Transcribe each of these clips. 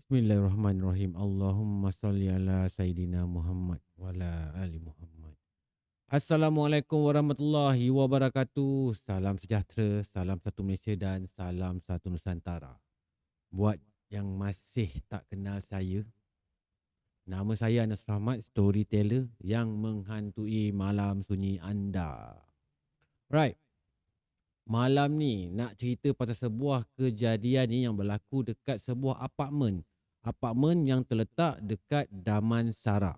Bismillahirrahmanirrahim. Allahumma salli ala Sayyidina Muhammad wa ala ali Muhammad. Assalamualaikum warahmatullahi wabarakatuh. Salam sejahtera, salam satu Malaysia dan salam satu Nusantara. Buat yang masih tak kenal saya, nama saya Anas Rahmat, storyteller yang menghantui malam sunyi anda. Right. Malam ni nak cerita pasal sebuah kejadian ni yang berlaku dekat sebuah apartmen. Apartmen yang terletak dekat Damansara.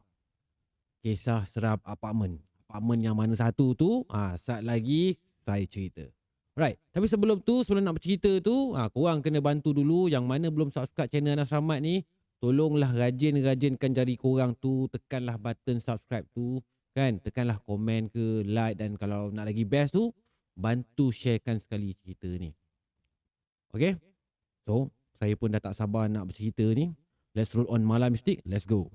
Kisah seram apartmen. Apartmen yang mana satu tu, saat lagi saya cerita. Right. Tapi sebelum nak bercerita tu, korang kena bantu dulu yang mana belum subscribe channel Anas Rahmat ni. Tolonglah rajinkan jari korang tu, tekanlah button subscribe tu. Kan, tekanlah komen ke, like, dan kalau nak lagi best tu, bantu sharekan sekali cerita ni. Okay? So, saya pun dah tak sabar nak bercerita ni. Let's roll on Malam Mistik. Let's go.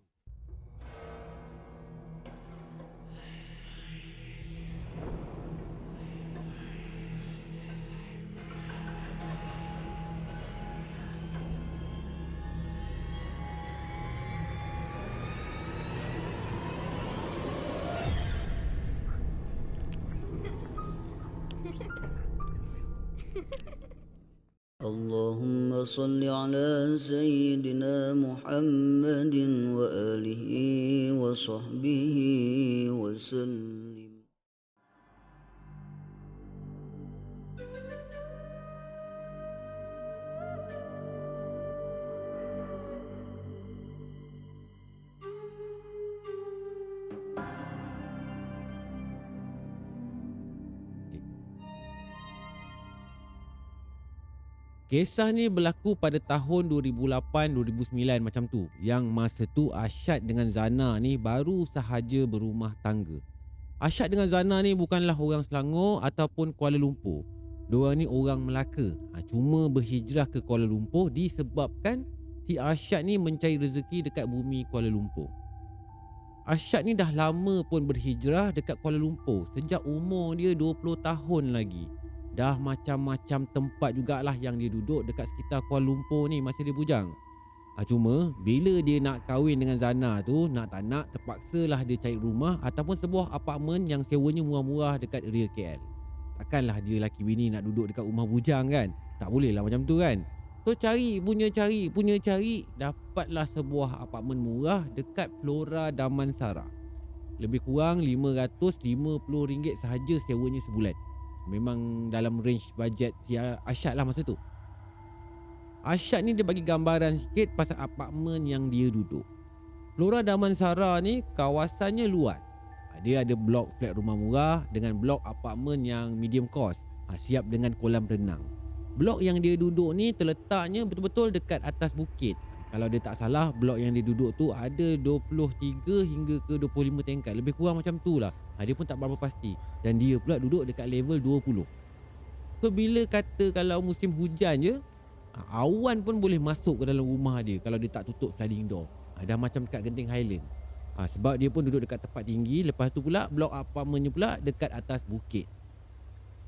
اللهم صل على سيدنا محمد وآله وصحبه وسلم. Kisah ni berlaku pada tahun 2008-2009 macam tu. Yang masa tu Asyad dengan Zana ni baru sahaja berumah tangga. Asyad dengan Zana ni bukanlah orang Selangor ataupun Kuala Lumpur. Diorang ni orang Melaka. Cuma berhijrah ke Kuala Lumpur disebabkan si Asyad ni mencari rezeki dekat bumi Kuala Lumpur. Asyad ni dah lama pun berhijrah dekat Kuala Lumpur. Sejak umur dia 20 tahun lagi. Dah macam-macam tempat jugalah yang dia duduk dekat sekitar Kuala Lumpur ni masa dia bujang. Cuma bila dia nak kahwin dengan Zana tu, nak tak nak terpaksalah dia cari rumah ataupun sebuah apartmen yang sewanya murah-murah dekat area KL. Takkanlah dia laki bini nak duduk dekat rumah bujang kan? Tak boleh lah macam tu kan? So cari, dapatlah sebuah apartmen murah dekat Flora Damansara. Lebih kurang RM550 sahaja sewanya sebulan. Memang dalam range bajet si Asyad lah masa tu. Asyad ni dia bagi gambaran sikit pasal apartmen yang dia duduk. Flora Damansara ni kawasannya luas. Dia ada blok flat rumah murah dengan blok apartmen yang medium cost, siap dengan kolam renang. Blok yang dia duduk ni terletaknya betul-betul dekat atas bukit. Kalau dia tak salah, blok yang dia duduk tu ada 23 hingga ke 25 tingkat. Lebih kurang macam tu lah. Dia pun tak berapa pasti. Dan dia pula duduk dekat level 20. So bila kata kalau musim hujan je, awan pun boleh masuk ke dalam rumah dia kalau dia tak tutup sliding door. Dah macam dekat Genting Highland. Sebab dia pun duduk dekat tempat tinggi. Lepas tu pula blok apartmennya pula dekat atas bukit.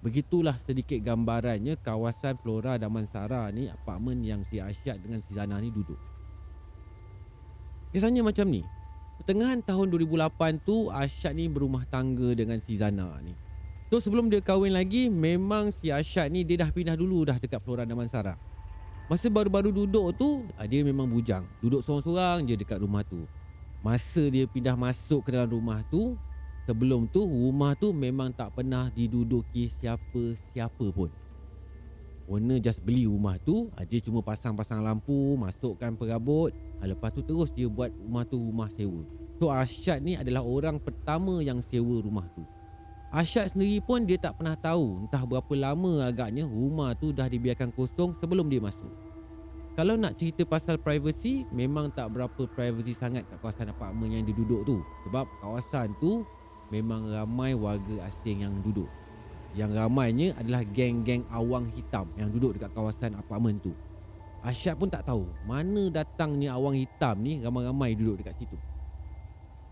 Begitulah sedikit gambarannya kawasan Flora Damansara ni, apartmen yang si Asyad dengan si Zana ni duduk. Kisahnya macam ni. Pertengahan tahun 2008 tu Asyad ni berumah tangga dengan si Zana ni. So sebelum dia kahwin lagi, memang si Asyad ni dia dah pindah dulu dah dekat Flora Damansara. Masa baru-baru duduk tu, dia memang bujang. Duduk sorang-sorang je dekat rumah tu. Masa dia pindah masuk ke dalam rumah tu, sebelum tu rumah tu memang tak pernah diduduki siapa-siapa pun. Owner just beli rumah tu, dia cuma pasang-pasang lampu, masukkan perabot, lepas tu terus dia buat rumah tu rumah sewa. So Asyad ni adalah orang pertama yang sewa rumah tu. Asyad sendiri pun dia tak pernah tahu entah berapa lama agaknya rumah tu dah dibiarkan kosong sebelum dia masuk. Kalau nak cerita pasal privacy, memang tak berapa privacy sangat kat kawasan apartmen yang dia duduk tu. Sebab kawasan tu memang ramai warga asing yang duduk. Yang ramainya adalah geng-geng awang hitam yang duduk dekat kawasan apartmen tu. Asyad pun tak tahu mana datangnya awang hitam ni ramai-ramai duduk dekat situ.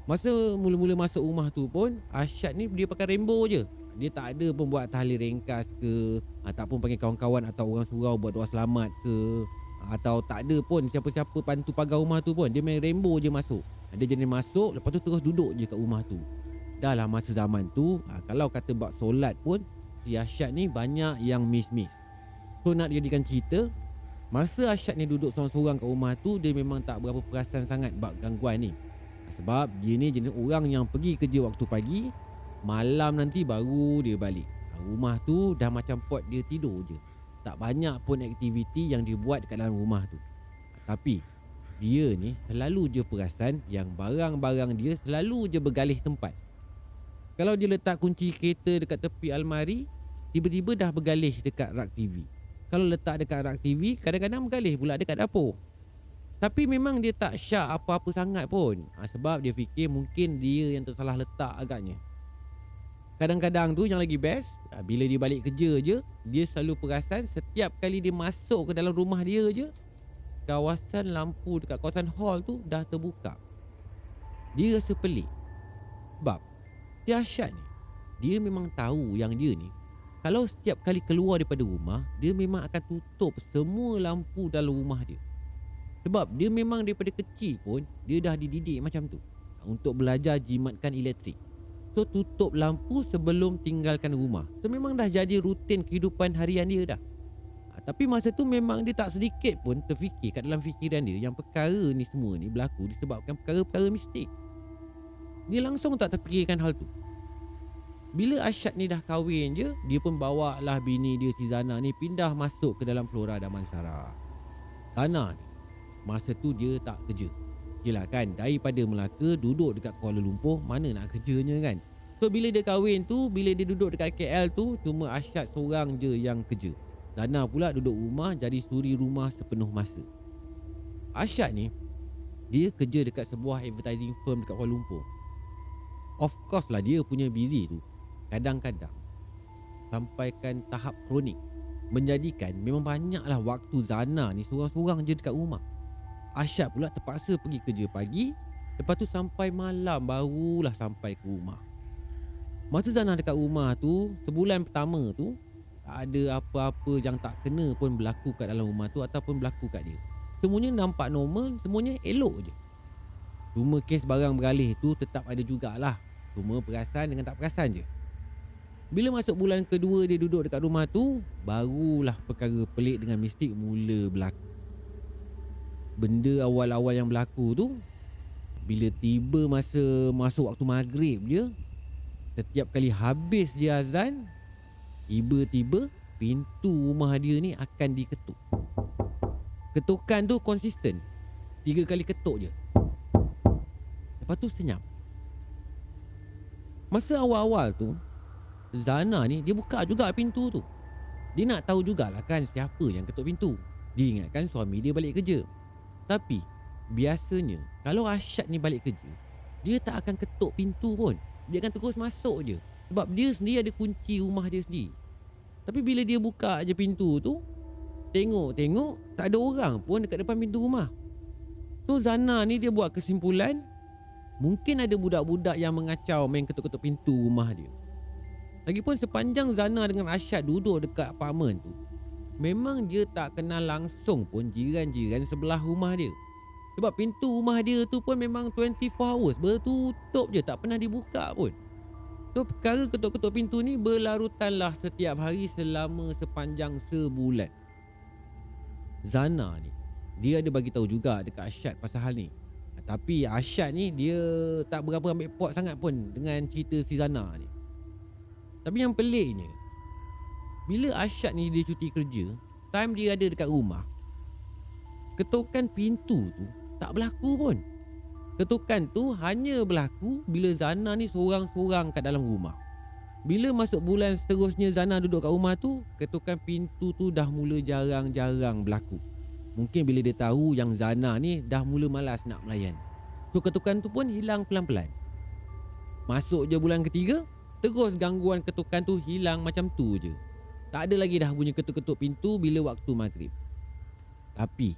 Masa mula-mula masuk rumah tu pun, Asyad ni dia pakai rainbow je. Dia tak ada pun buat tahlil ringkas ke, tak pun panggil kawan-kawan atau orang surau buat doa selamat ke. Atau tak ada pun siapa-siapa pantu pagar rumah tu pun. Dia main rainbow je masuk. Dia jenis masuk, lepas tu terus duduk je kat rumah tu. Dah lah masa zaman tu, kalau kata bab solat pun, si Arsyad ni banyak yang miss. So nak jadikan cerita, masa Arsyad ni duduk seorang-seorang kat rumah tu, dia memang tak berapa perasan sangat bab gangguan ni. Sebab dia ni jenis orang yang pergi kerja waktu pagi, malam nanti baru dia balik. Rumah tu dah macam pot dia tidur je. Tak banyak pun aktiviti yang dia buat dekat dalam rumah tu. Tapi dia ni selalu je perasan yang barang-barang dia selalu je bergalih tempat. Kalau dia letak kunci kereta dekat tepi almari, tiba-tiba dah bergalih dekat rak TV. Kalau letak dekat rak TV, kadang-kadang bergalih pula dekat dapur. Tapi memang dia tak syak apa-apa sangat pun. Sebab dia fikir mungkin dia yang tersalah letak agaknya. Kadang-kadang tu yang lagi best, bila dia balik kerja je, dia selalu perasan setiap kali dia masuk ke dalam rumah dia je, kawasan lampu dekat kawasan hall tu dah terbuka. Dia rasa pelik. Sebab si Arsyad ni, dia memang tahu yang dia ni, kalau setiap kali keluar daripada rumah, dia memang akan tutup semua lampu dalam rumah dia. Sebab dia memang daripada kecil pun, dia dah dididik macam tu, untuk belajar jimatkan elektrik. So tutup lampu sebelum tinggalkan rumah. So memang dah jadi rutin kehidupan harian dia dah. Tapi masa tu memang dia tak sedikit pun terfikir kat dalam fikiran dia yang perkara ni semua ni berlaku disebabkan perkara-perkara mistik. Dia langsung tak terfikirkan hal tu. Bila Arsyad ni dah kahwin je, dia pun bawa lah bini dia si Zana ni pindah masuk ke dalam Flora Damansara. Zana ni, masa tu dia tak kerja. Yelah kan, daripada Melaka duduk dekat Kuala Lumpur, mana nak kerjanya kan. So bila dia kahwin tu, bila dia duduk dekat KL tu, cuma Arsyad seorang je yang kerja. Zana pula duduk rumah jadi suri rumah sepenuh masa. Arsyad ni, dia kerja dekat sebuah advertising firm dekat Kuala Lumpur. Of course lah dia punya busy tu kadang-kadang sampaikan tahap kronik, menjadikan memang banyaklah waktu Zana ni seorang-seorang je dekat rumah. Arsyad pula terpaksa pergi kerja pagi, lepas tu sampai malam barulah sampai ke rumah. Masa Zana dekat rumah tu, sebulan pertama tu, tak ada apa-apa yang tak kena pun berlaku kat dalam rumah tu ataupun berlaku kat dia. Semuanya nampak normal, semuanya elok je. Cuma kes barang beralih tu tetap ada jugalah. Cuma perasan dengan tak perasan je. Bila masuk bulan kedua dia duduk dekat rumah tu, barulah perkara pelik dengan mistik mula berlaku. Benda awal-awal yang berlaku tu, bila tiba masa masuk waktu maghrib je, setiap kali habis dia azan, tiba-tiba pintu rumah dia ni akan diketuk. Ketukan tu konsisten, 3 kali ketuk je. Lepas tu senyap. Masa awal-awal tu, Zana ni dia buka juga pintu tu. Dia nak tahu jugalah kan siapa yang ketuk pintu. Dia ingatkan suami dia balik kerja. Tapi biasanya kalau Arsyad ni balik kerja, dia tak akan ketuk pintu pun. Dia akan terus masuk je. Sebab dia sendiri ada kunci rumah dia sendiri. Tapi bila dia buka je pintu tu, tengok-tengok tak ada orang pun dekat depan pintu rumah. So Zana ni dia buat kesimpulan, mungkin ada budak-budak yang mengacau main ketuk-ketuk pintu rumah dia. Lagipun sepanjang Zana dengan Arsyad duduk dekat apartmen tu, memang dia tak kenal langsung pun jiran-jiran sebelah rumah dia. Sebab pintu rumah dia tu pun memang 24 hours bertutup je, tak pernah dibuka pun. So perkara ketuk-ketuk pintu ni berlarutanlah setiap hari selama sepanjang sebulan. Zana ni, dia ada bagi tahu juga dekat Arsyad pasal hal ni. Tapi Arsyad ni dia tak berapa ambil pot sangat pun dengan cerita si Zana ni. Tapi yang peliknya, bila Arsyad ni dia cuti kerja, time dia ada dekat rumah, ketukan pintu tu tak berlaku pun. Ketukan tu hanya berlaku bila Zana ni seorang-seorang kat dalam rumah. Bila masuk bulan seterusnya Zana duduk kat rumah tu, ketukan pintu tu dah mula jarang-jarang berlaku. Mungkin bila dia tahu yang Zana ni dah mula malas nak melayan. So ketukan tu pun hilang pelan-pelan. Masuk je bulan ketiga, terus gangguan ketukan tu hilang macam tu je. Tak ada lagi dah bunyi ketuk-ketuk pintu bila waktu maghrib. Tapi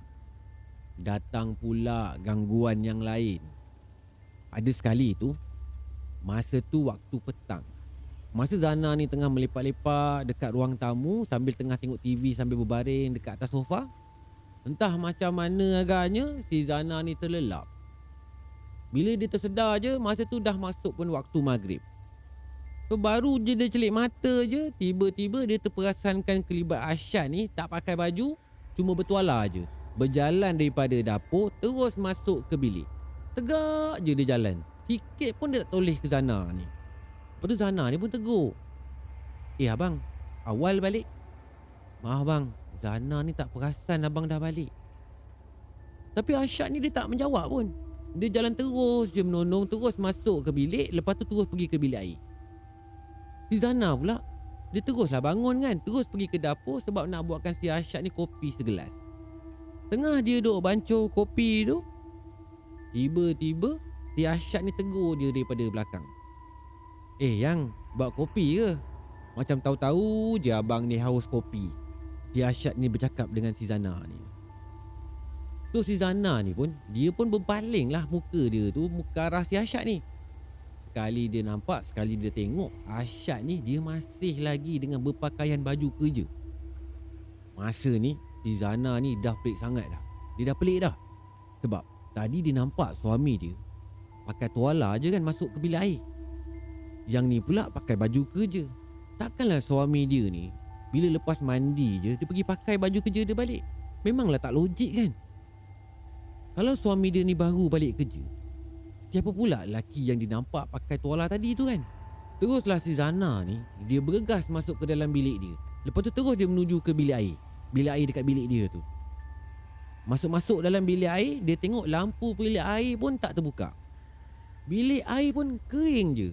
datang pula gangguan yang lain. Ada sekali tu, masa tu waktu petang. Masa Zana ni tengah melepak-lepak dekat ruang tamu sambil tengah tengok TV sambil berbaring dekat atas sofa, Entah macam mana agaknya si Zana ni terlelap. Bila dia tersedar je, masa tu dah masuk pun waktu maghrib. So baru je dia celik mata je, tiba-tiba dia terperasankan kelibat Arsyad ni tak pakai baju, cuma bertuala je. Berjalan daripada dapur terus masuk ke bilik. Tegak je dia jalan. Sikit pun dia tak toleh ke Zana ni. Lepas tu Zana ni pun tegur. Abang, awal balik. Maaf bang, Zana ni tak perasan abang dah balik. Tapi Arsyad ni dia tak menjawab pun. Dia jalan terus je menonong, terus masuk ke bilik, lepas tu terus pergi ke bilik air. Si Zana pula, dia teruslah bangun kan, terus pergi ke dapur sebab nak buatkan si Arsyad ni kopi segelas. Tengah dia duduk bancuh kopi tu, tiba-tiba si Arsyad ni tegur dia daripada belakang. Yang, buat kopi ke? Macam tahu-tahu je abang ni haus kopi. Si Arsyad ni bercakap dengan si Zana ni. So si Zana ni pun, dia pun berpaling lah muka dia tu, muka arah si Arsyad ni. Sekali dia nampak, sekali dia tengok Arsyad ni dia masih lagi dengan berpakaian baju kerja. Masa ni si Zana ni dah pelik sangat dah. Dia dah pelik dah. Sebab tadi dia nampak suami dia pakai tuala je kan masuk ke bilik air. Yang ni pula pakai baju kerja. Takkanlah suami dia ni bila lepas mandi je dia pergi pakai baju kerja dia balik. Memanglah tak logik kan. Kalau suami dia ni baru balik kerja, siapa pula lelaki yang dinampak pakai tuala tadi tu kan? Teruslah si Zana ni, dia bergegas masuk ke dalam bilik dia. Lepas tu terus dia menuju ke bilik air. Bilik air dekat bilik dia tu. Masuk-masuk dalam bilik air, dia tengok lampu bilik air pun tak terbuka. Bilik air pun kering je.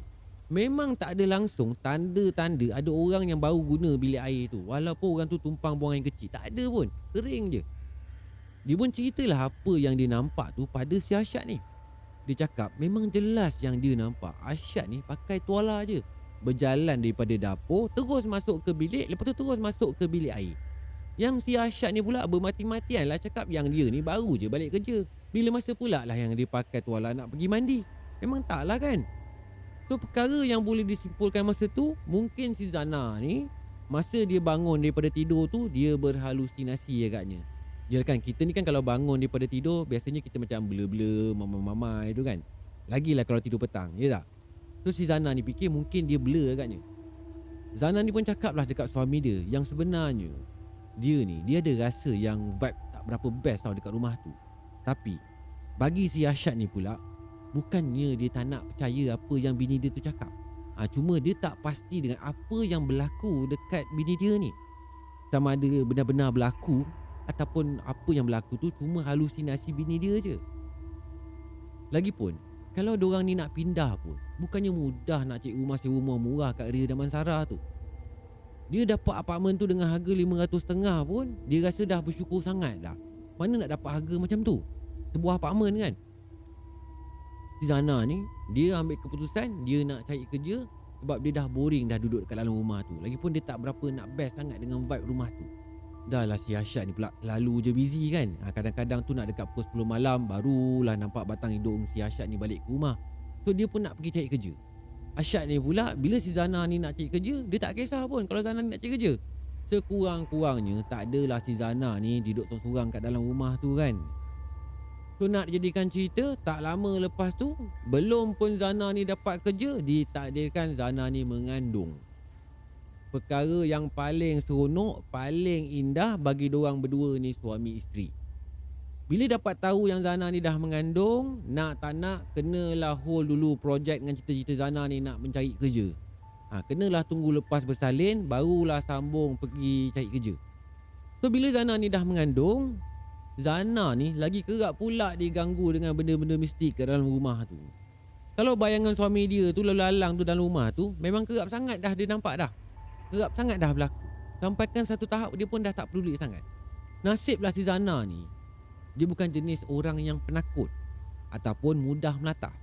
Memang tak ada langsung tanda-tanda ada orang yang baru guna bilik air tu. Walaupun orang tu tumpang buang air kecil, tak ada pun. Kering je. Dia pun ceritalah apa yang dia nampak tu pada si Arsyad ni. Dia cakap memang jelas yang dia nampak Arsyad ni pakai tuala je. Berjalan daripada dapur, terus masuk ke bilik, lepas tu terus masuk ke bilik air. Yang si Arsyad ni pula bermati-matian lah cakap yang dia ni baru je balik kerja. Bila masa pula lah yang dia pakai tuala nak pergi mandi? Memang tak lah kan? So perkara yang boleh disimpulkan masa tu, mungkin si Zana ni masa dia bangun daripada tidur tu, dia berhalusinasi agaknya. Yalah kan, kita ni kan kalau bangun daripada tidur, biasanya kita macam blur-blur, mamai-mamai tu kan. Lagilah kalau tidur petang, ya tak? So si Zana ni fikir mungkin dia blur agaknya. Zana ni pun cakap lah dekat suami dia yang sebenarnya dia ada rasa yang vibe tak berapa best tau dekat rumah tu. Tapi bagi si Arsyad ni pula, bukannya dia tak nak percaya apa yang bini dia tu cakap. Cuma dia tak pasti dengan apa yang berlaku dekat bini dia ni. Sama ada benar-benar berlaku ataupun apa yang berlaku tu cuma halusinasi bini dia je. Lagipun kalau diorang ni nak pindah pun bukannya mudah nak cari rumah sewa rumah murah kat area Damansara tu. Dia dapat apartmen tu dengan harga 500.5 pun dia rasa dah bersyukur sangat dah. Mana nak dapat harga macam tu, sebuah apartmen kan. Si Zana ni dia ambil keputusan dia nak cari kerja sebab dia dah boring dah duduk dekat dalam rumah tu. Lagipun dia tak berapa nak best sangat dengan vibe rumah tu. Dah lah si Arsyad ni pula selalu je busy kan. Kadang-kadang tu nak dekat pukul 10 malam barulah nampak batang hidung si Arsyad ni balik ke rumah. So dia pun nak pergi cari kerja. Arsyad ni pula bila si Zana ni nak cari kerja, dia tak kisah pun kalau Zana ni nak cari kerja. Sekurang-kurangnya tak adalah si Zana ni duduk sorang-sorang kat dalam rumah tu kan. So nak jadikan cerita, tak lama lepas tu, belum pun Zana ni dapat kerja, ditakdirkan Zana ni mengandung. Perkara yang paling seronok, paling indah bagi diorang berdua ni suami isteri. Bila dapat tahu yang Zana ni dah mengandung, nak tak nak kenalah hold dulu projek dengan cita-cita Zana ni nak mencari kerja. Kenalah tunggu lepas bersalin, barulah sambung pergi cari kerja. So bila Zana ni dah mengandung, Zana ni lagi kerap pula diganggu dengan benda-benda mistik kat dalam rumah tu. Kalau bayangan suami dia tu lalu-lalang tu dalam rumah tu, memang kerap sangat dah dia nampak dah. Kerap sangat dah berlaku. Sampaikan satu tahap dia pun dah tak peduli sangat. Nasiblah si Zana ni, dia bukan jenis orang yang penakut ataupun mudah melatah.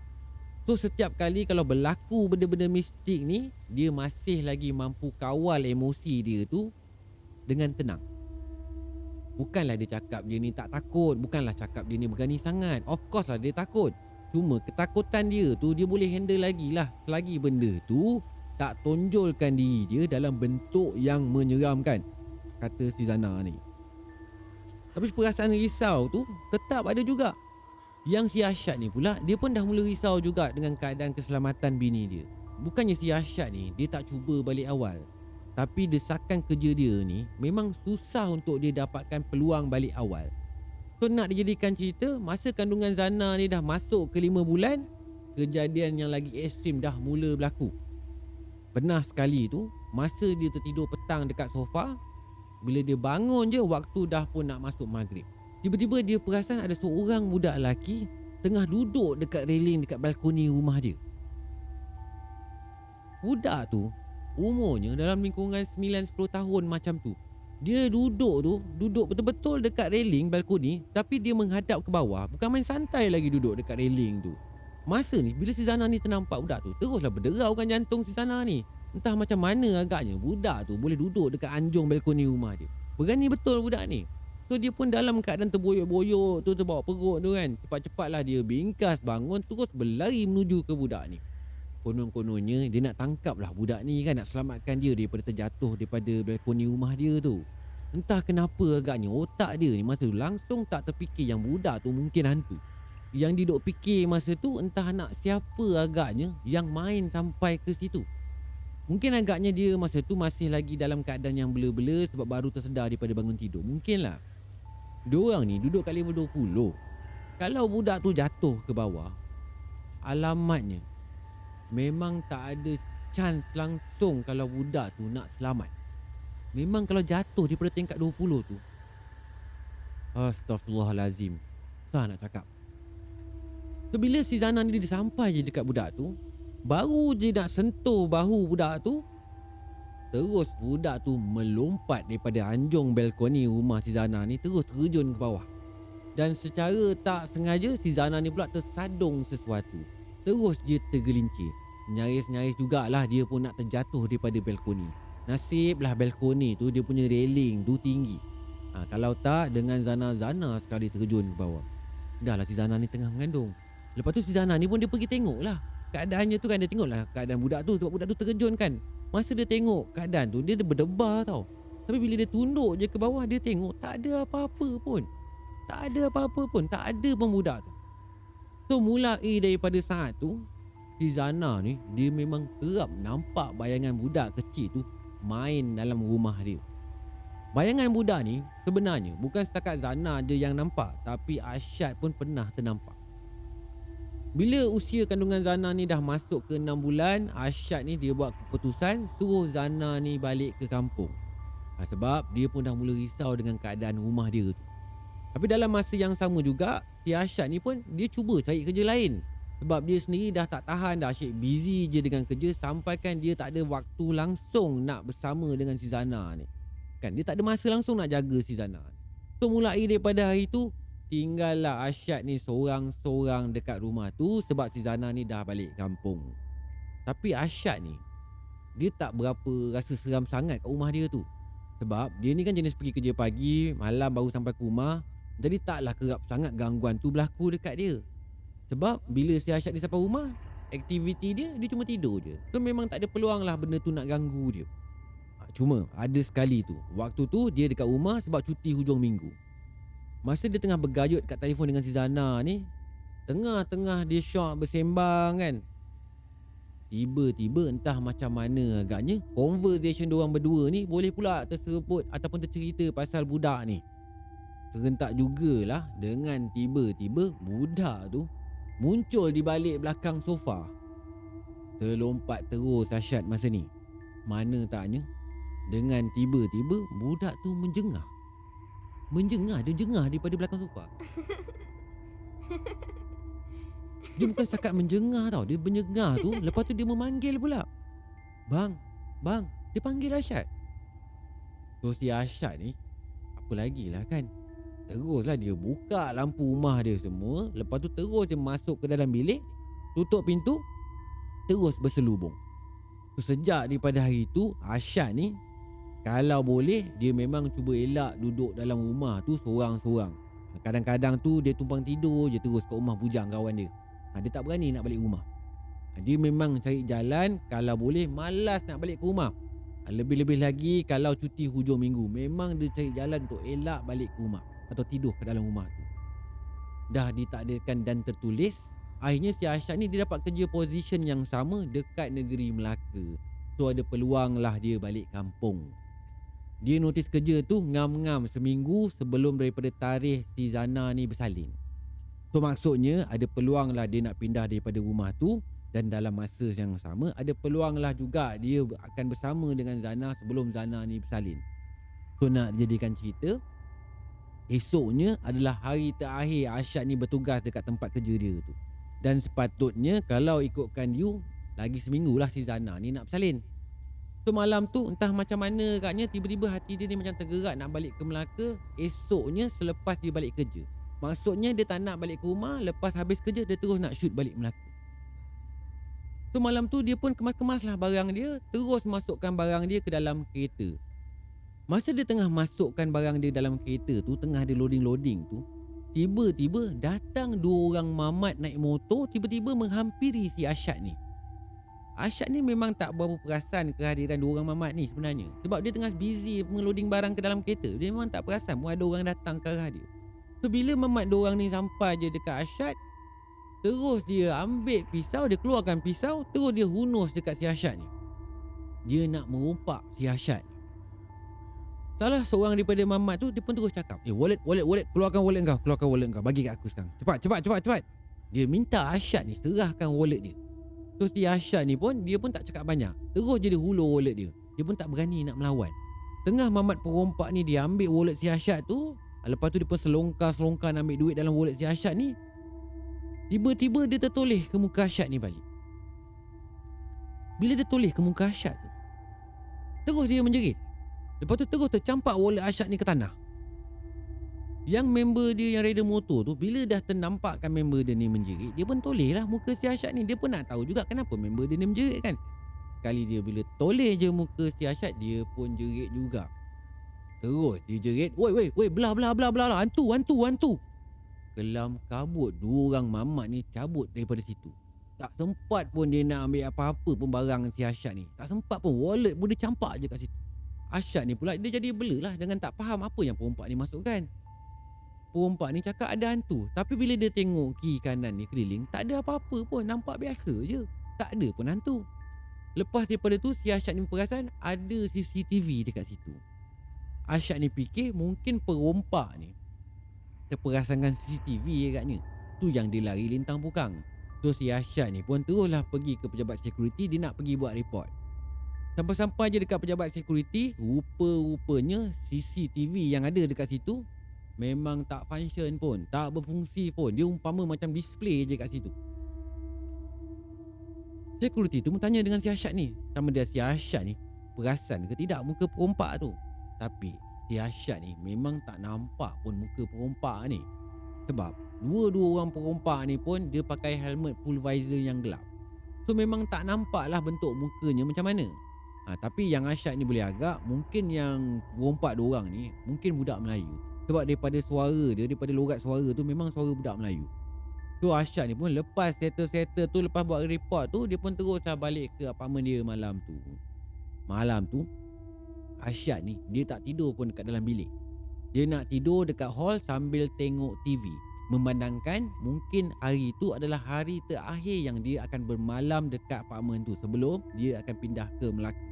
So setiap kali kalau berlaku benda-benda mistik ni, dia masih lagi mampu kawal emosi dia tu dengan tenang. Bukanlah dia cakap dia ni tak takut, bukanlah cakap dia ni berani sangat. Of course lah dia takut. Cuma ketakutan dia tu dia boleh handle lagi lah, selagi benda tu tak tonjolkan diri dia dalam bentuk yang menyeramkan, kata si Zana ni. Tapi perasaan risau tu tetap ada juga. Yang si Arsyad ni pula, dia pun dah mula risau juga dengan keadaan keselamatan bini dia. Bukannya si Arsyad ni dia tak cuba balik awal, tapi desakan kerja dia ni memang susah untuk dia dapatkan peluang balik awal. So nak dijadikan cerita, masa kandungan Zana ni dah masuk ke 5 bulan, kejadian yang lagi ekstrim dah mula berlaku. Pernah sekali tu, masa dia tertidur petang dekat sofa, bila dia bangun je waktu dah pun nak masuk maghrib, tiba-tiba dia perasan ada seorang budak lelaki tengah duduk dekat railing dekat balkoni rumah dia. Budak tu umurnya dalam lingkungan 9-10 tahun macam tu. Dia duduk betul-betul dekat railing balkoni, tapi dia menghadap ke bawah. Bukan main santai lagi duduk dekat railing tu. Masa ni bila si Zana ni ternampak budak tu, teruslah berderaukan jantung si Zana ni. Entah macam mana agaknya budak tu boleh duduk dekat anjung balkoni rumah dia. Berani betul budak ni. So dia pun dalam keadaan terboyok-boyok tu, terbawa perut tu kan. Cepat-cepatlah dia bingkas bangun, terus berlari menuju ke budak ni. Konon-kononnya dia nak tangkap lah budak ni kan, nak selamatkan dia daripada terjatuh daripada balkoni rumah dia tu. Entah kenapa agaknya otak dia ni masa tu langsung tak terfikir yang budak tu mungkin hantu. Yang dia duk fikir masa tu entah anak siapa agaknya yang main sampai ke situ. Mungkin agaknya dia masa tu masih lagi dalam keadaan yang bela-bela sebab baru tersedar daripada bangun tidur. Mungkin lah. Diorang ni duduk kat level 20. Kalau budak tu jatuh ke bawah, alamatnya memang tak ada chance langsung kalau budak tu nak selamat. Memang kalau jatuh daripada tingkat 20 tu, astaghfirullahalazim, susah nak cakap. So bila si Zana ni dia sampai je dekat budak tu, baru je nak sentuh bahu budak tu, terus budak tu melompat daripada anjung balkoni rumah si Zana ni, terus terjun ke bawah. Dan secara tak sengaja si Zana ni pula tersadung sesuatu. Terus dia tergelincir. Nyaris-nyaris jugalah dia pun nak terjatuh daripada balkoni. Nasiblah balkoni tu dia punya railing tu tinggi. Kalau tak dengan Zana sekali terjun ke bawah. Dah lah si Zana ni tengah mengandung. Lepas tu si Zana ni pun dia pergi tengok lah keadaannya tu kan. Dia tengok lah keadaan budak tu sebab budak tu terkejun kan. Masa dia tengok keadaan tu dia berdebar tau. Tapi bila dia tunduk je ke bawah, dia tengok tak ada apa-apa pun. Tak ada apa-apa pun. Tak ada pun budak tu. So mulai daripada saat tu, si Zana ni dia memang kerap nampak bayangan budak kecil tu main dalam rumah dia. Bayangan budak ni sebenarnya bukan setakat Zana je yang nampak, tapi Arsyad pun pernah ternampak. Bila usia kandungan Zana ni dah masuk ke 6 bulan, Arsyad ni dia buat keputusan suruh Zana ni balik ke kampung. Sebab dia pun dah mula risau dengan keadaan rumah dia tu. Tapi dalam masa yang sama juga, si Arsyad ni pun dia cuba cari kerja lain. Sebab dia sendiri dah tak tahan dah, asyik busy je dengan kerja, sampaikan dia tak ada waktu langsung nak bersama dengan si Zana ni. Kan dia tak ada masa langsung nak jaga si Zana ni. So mulai daripada hari tu, tinggallah Arsyad ni seorang-seorang dekat rumah tu sebab si Zana ni dah balik kampung. Tapi Arsyad ni dia tak berapa rasa seram sangat kat rumah dia tu. Sebab dia ni kan jenis pergi kerja pagi, malam baru sampai ke rumah. Jadi taklah kerap sangat gangguan tu berlaku dekat dia. Sebab bila si Arsyad ni sampai rumah, aktiviti dia cuma tidur je. So memang tak ada peluang lah benda tu nak ganggu dia. Cuma ada sekali tu, waktu tu dia dekat rumah sebab cuti hujung minggu. Masa dia tengah bergayut kat telefon dengan si Zana ni, tengah-tengah dia syok bersembang kan, tiba-tiba entah macam mana agaknya conversation diorang berdua ni boleh pula terseruput ataupun tercerita pasal budak ni. Serentak jugalah dengan tiba-tiba budak tu muncul di balik belakang sofa. Terlompat terus Arsyad masa ni. Mana taknya dengan tiba-tiba budak tu menjengah. Dia jengah daripada belakang sofa. Dia bukan setakat menjengah tau, dia menjengah tu lepas tu dia memanggil pula. Bang. Dia panggil Arsyad. So si Arsyad ni apa lagi lah kan, teruslah dia buka lampu rumah dia semua. Lepas tu terus dia masuk ke dalam bilik, tutup pintu, terus berselubung. So sejak daripada hari tu, Arsyad ni kalau boleh dia memang cuba elak duduk dalam rumah tu seorang-seorang. Kadang-kadang tu dia tumpang tidur je terus kat rumah bujang kawan dia. Dia tak berani nak balik rumah. Dia memang cari jalan, kalau boleh malas nak balik ke rumah. Lebih-lebih lagi kalau cuti hujung minggu, memang dia cari jalan untuk elak balik ke rumah. atau tidur kat dalam rumah tu. Dah ditakdirkan dan tertulis, akhirnya si Arsyad ni dia dapat kerja position yang sama dekat negeri Melaka. So ada peluang lah dia balik kampung. Dia notis kerja tu ngam-ngam seminggu sebelum daripada tarikh si Zana ni bersalin. So maksudnya ada peluang lah dia nak pindah daripada rumah tu, dan dalam masa yang sama ada peluang lah juga dia akan bersama dengan Zana sebelum Zana ni bersalin. So nak jadikan cerita, esoknya adalah hari terakhir Arsyad ni bertugas dekat tempat kerja dia tu. Dan sepatutnya kalau ikutkan you, lagi seminggu lah si Zana ni nak bersalin. So malam tu entah macam mana agaknya tiba-tiba hati dia ni macam tergerak nak balik ke Melaka esoknya selepas dia balik kerja. Maksudnya dia tak nak balik ke rumah, lepas habis kerja dia terus nak shoot balik Melaka. So malam tu dia pun kemas-kemas lah barang dia, terus masukkan barang dia ke dalam kereta. Masa dia tengah masukkan barang dia dalam kereta tu, tengah dia loading-loading tu, tiba-tiba datang dua orang mamat naik motor tiba-tiba menghampiri si Arsyad ni. Arsyad ni memang tak berapa perasan kehadiran dua orang mamat ni sebenarnya. Sebab dia tengah busy meloding barang ke dalam kereta. Dia memang tak perasan pun ada orang datang ke arah dia. So bila mamat dua orang ni sampai je dekat Arsyad, terus dia ambil pisau, dia keluarkan pisau, terus dia hunus dekat si Arsyad ni. Dia nak merompak si Arsyad ni. Salah seorang daripada mamat tu dia pun terus cakap, wallet, keluarkan wallet kau, bagi kat aku sekarang. Cepat. Dia minta Arsyad ni serahkan wallet dia. So si Arsyad ni pun, dia pun tak cakap banyak, terus je dia hulur wallet dia. Dia pun tak berani nak melawan. Tengah mamat perompak ni dia ambil wallet si Arsyad tu, lepas tu dia pun selongkar nak ambil duit dalam wallet si Arsyad ni. Tiba-tiba dia tertoleh ke muka Arsyad ni balik. Bila dia toleh ke muka Arsyad tu, terus dia menjerit. Lepas tu terus tercampak wallet Arsyad ni ke tanah. Yang member dia yang rider motor tu, bila dah ternampakkan member dia ni menjerit, dia pun toleh lah muka si Arsyad ni. Dia pun nak tahu juga kenapa member dia ni menjerit kan. Sekali dia bila toleh je muka si Arsyad, dia pun jerit juga. Terus dia jerit, Woi, belah, hantu. Kelam kabut dua orang mamat ni cabut daripada situ. Tak sempat pun dia nak ambil apa-apa pun barang si Arsyad ni. Tak sempat pun, wallet pun dia campak je kat situ. Arsyad ni pula dia jadi bela lah dengan tak faham apa yang perompak ni masukkan. Perompak ni cakap ada hantu, tapi bila dia tengok kiri kanan ni keliling, tak ada apa-apa pun, nampak biasa je. Tak ada pun hantu. Lepas daripada tu si Arsyad ni perasan ada CCTV dekat situ. Arsyad ni fikir mungkin perompak ni terperasankan CCTV agaknya. Tu yang dia lari lintang pukang. So si Arsyad ni pun teruslah pergi ke pejabat security, dia nak pergi buat report. Sampai-sampai je dekat pejabat security, rupa-rupanya CCTV yang ada dekat situ memang tak function pun, tak berfungsi pun. Dia umpama macam display je kat situ. Security tu bertanya dengan si Arsyad ni, sama dia si Arsyad ni perasan ke tidak muka perompak tu. Tapi si Arsyad ni memang tak nampak pun muka perompak ni. Sebab dua-dua orang perompak ni pun dia pakai helmet full visor yang gelap. So memang tak nampak lah bentuk mukanya macam mana. Tapi yang Arsyad ni boleh agak, mungkin yang perompak dua orang ni mungkin budak Melayu. Sebab daripada suara dia, daripada logat suara tu memang suara budak Melayu. So Arsyad ni pun lepas settle tu, lepas buat report tu, dia pun teruslah balik ke apartmen dia malam tu. Malam tu Arsyad ni dia tak tidur pun dekat dalam bilik. Dia nak tidur dekat hall sambil tengok TV, memandangkan mungkin hari tu adalah hari terakhir yang dia akan bermalam dekat apartmen tu sebelum dia akan pindah ke Melaka.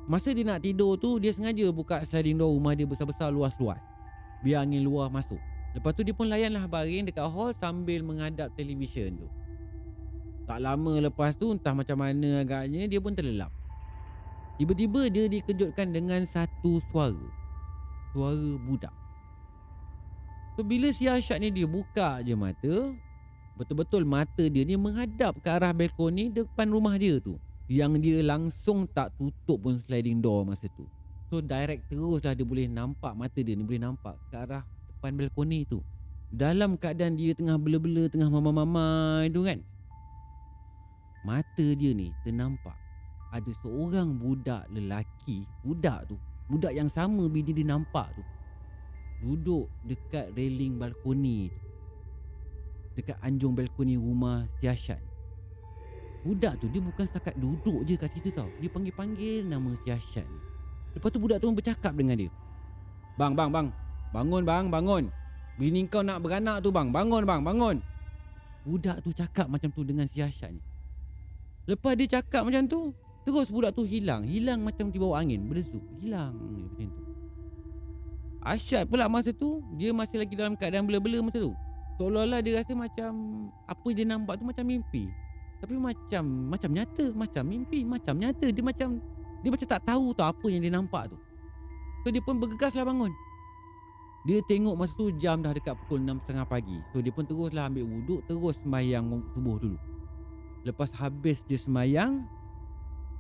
Masa dia nak tidur tu, dia sengaja buka sliding door rumah dia besar-besar luas-luas, biar angin luar masuk. Lepas tu dia pun layanlah baring dekat hall sambil menghadap televisyen tu. Tak lama lepas tu, entah macam mana agaknya, dia pun terlelap. Tiba-tiba dia dikejutkan dengan satu suara. Suara budak. So bila si Arsyad ni dia buka je mata, betul-betul mata dia ni menghadap ke arah balkoni depan rumah dia tu, yang dia langsung tak tutup pun sliding door masa tu. So direct terus lah dia boleh nampak, mata dia ni boleh nampak ke arah depan balkoni tu. Dalam keadaan dia tengah bela-bela, tengah mamai-mamai tu kan, mata dia ni ternampak ada seorang budak lelaki. Budak yang sama bila dia nampak tu, duduk dekat railing balkoni tu, dekat anjung balkoni rumah si Arsyad. Budak tu dia bukan setakat duduk je kat situ tau, dia panggil-panggil nama si Arsyad ni. Lepas tu budak tu bercakap dengan dia, Bang, Bangun bang, bangun. Bini kau nak beranak tu bang. Bangun bang, bangun. Budak tu cakap macam tu dengan si Arsyad ni. Lepas dia cakap macam tu, terus budak tu hilang. Hilang macam di bawah angin. Berdesuk. Hilang macam tu. Arsyad pula masa tu, dia masih lagi dalam keadaan bela-bela masa tu. Seolah-olah dia rasa macam apa yang dia nampak tu macam mimpi. Tapi macam nyata, macam mimpi, macam nyata. Dia macam tak tahu tau apa yang dia nampak tu. So dia pun bergegaslah bangun. Dia tengok masa tu jam dah dekat pukul 6.30 pagi. So dia pun teruslah ambil wuduk, terus sembahyang subuh dulu. Lepas habis dia sembahyang,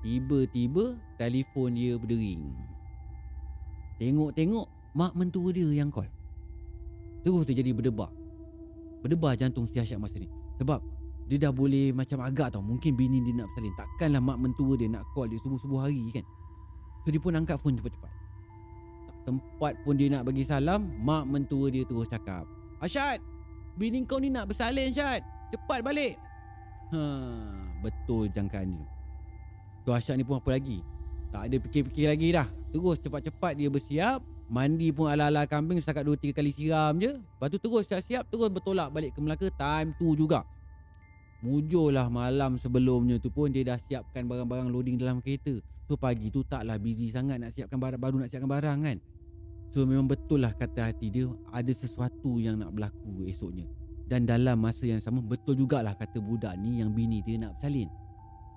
tiba-tiba telefon dia berdering. Tengok-tengok mak mentua dia yang call. Terus dia jadi berdebar. Berdebar jantung si Arsyad masa ni. Sebab dia dah boleh macam agak tau, mungkin bini dia nak bersalin. Takkanlah mak mentua dia nak call dia subuh-subuh hari kan. So dia pun angkat phone cepat-cepat. Tak sempat pun dia nak bagi salam, mak mentua dia terus cakap, Arsyad, bini kau ni nak bersalin Arsyad. Cepat balik. Betul jangkaan dia. So Arsyad ni pun apa lagi, tak ada fikir-fikir lagi dah. Terus cepat-cepat dia bersiap. Mandi pun ala-ala kambing, setakat 2-3 kali siram je. Lepas tu terus siap-siap, terus bertolak balik ke Melaka. Time tu juga mujurlah malam sebelumnya tu pun dia dah siapkan barang-barang loading dalam kereta. So pagi tu taklah busy sangat nak siapkan barang, baru nak siapkan barang kan. So memang betul lah kata hati dia, ada sesuatu yang nak berlaku esoknya. Dan dalam masa yang sama, betul jugalah kata budak ni yang bini dia nak bersalin.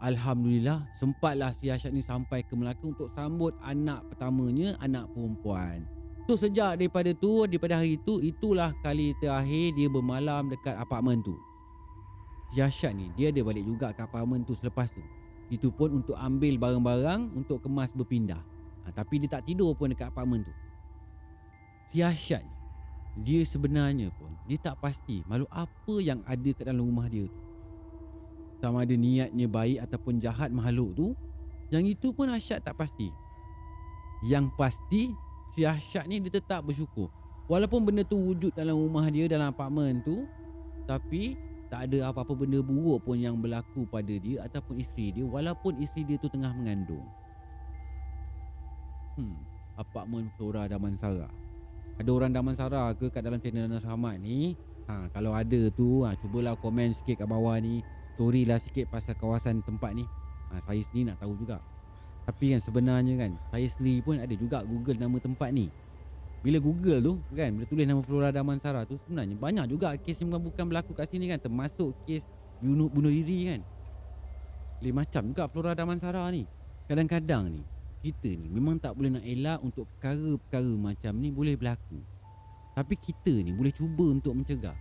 Alhamdulillah sempatlah si Arsyad ni sampai ke Melaka untuk sambut anak pertamanya, anak perempuan. So sejak daripada hari tu, itulah kali terakhir dia bermalam dekat apartmen tu. Si Arsyad ni dia ada balik juga ke apartmen tu selepas tu. Itu pun untuk ambil barang-barang untuk kemas berpindah. Tapi dia tak tidur pun dekat apartmen tu. Si Arsyad ni, dia sebenarnya pun dia tak pasti makhluk apa yang ada kat dalam rumah dia tu. Sama ada niatnya baik ataupun jahat makhluk tu, yang itu pun Arsyad tak pasti. Yang pasti si Arsyad ni dia tetap bersyukur. Walaupun benda tu wujud dalam rumah dia, dalam apartmen tu, tapi tak ada apa-apa benda buruk pun yang berlaku pada dia ataupun isteri dia, walaupun isteri dia tu tengah mengandung. Apartmen Flora Damansara. Ada orang Damansara ke kat dalam channel Nanas Rahmat ni? Kalau ada tu, cubalah komen sikit kat bawah ni. Story lah sikit pasal kawasan tempat ni. Saya sendiri nak tahu juga. Tapi kan sebenarnya kan, saya sendiri pun ada juga Google nama tempat ni. Bila Google tu kan, bila tulis nama Flora Damansara tu, sebenarnya banyak juga kes yang bukan berlaku kat sini kan. Termasuk kes bunuh diri kan. Lain macam juga Flora Damansara ni. Kadang-kadang ni kita ni memang tak boleh nak elak untuk perkara-perkara macam ni boleh berlaku. Tapi kita ni boleh cuba untuk mencegah.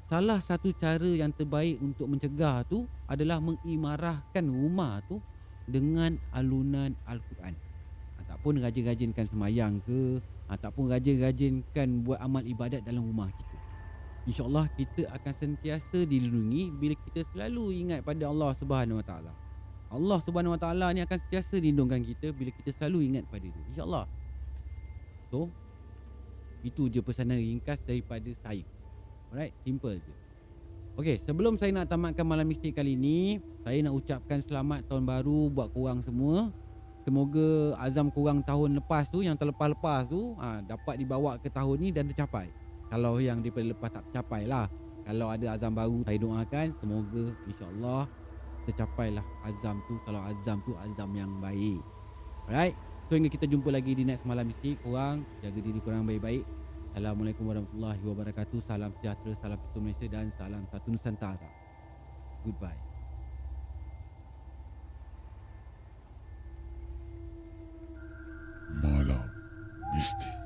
Salah satu cara yang terbaik untuk mencegah tu adalah mengimarahkan rumah tu dengan alunan Al-Quran. Ataupun rajin-rajinkan semayang ke, ataupun rajin-rajinkan buat amal ibadat dalam rumah kita. InsyaAllah kita akan sentiasa dilindungi bila kita selalu ingat pada Allah Subhanahu Wa Taala. Allah Subhanahu Wa Taala ni akan sentiasa lindungkan kita bila kita selalu ingat pada dia, InsyaAllah. So, itu je pesanan ringkas daripada saya. Alright, simple je. Okay, sebelum saya nak tamatkan malam mistik kali ni, saya nak ucapkan selamat tahun baru buat korang semua. Semoga azam korang tahun lepas tu, yang terlepas-lepas tu, dapat dibawa ke tahun ni dan tercapai. Kalau yang daripada lepas tak tercapai lah, kalau ada azam baru, saya doakan semoga insyaAllah tercapailah azam tu. Kalau azam tu azam yang baik. Alright, so hingga kita jumpa lagi di next malam mistik. Korang jaga diri korang baik-baik. Assalamualaikum warahmatullahi wabarakatuh. Salam sejahtera, salam satu Malaysia dan salam satu Nusantara. Goodbye. Malam Mistik.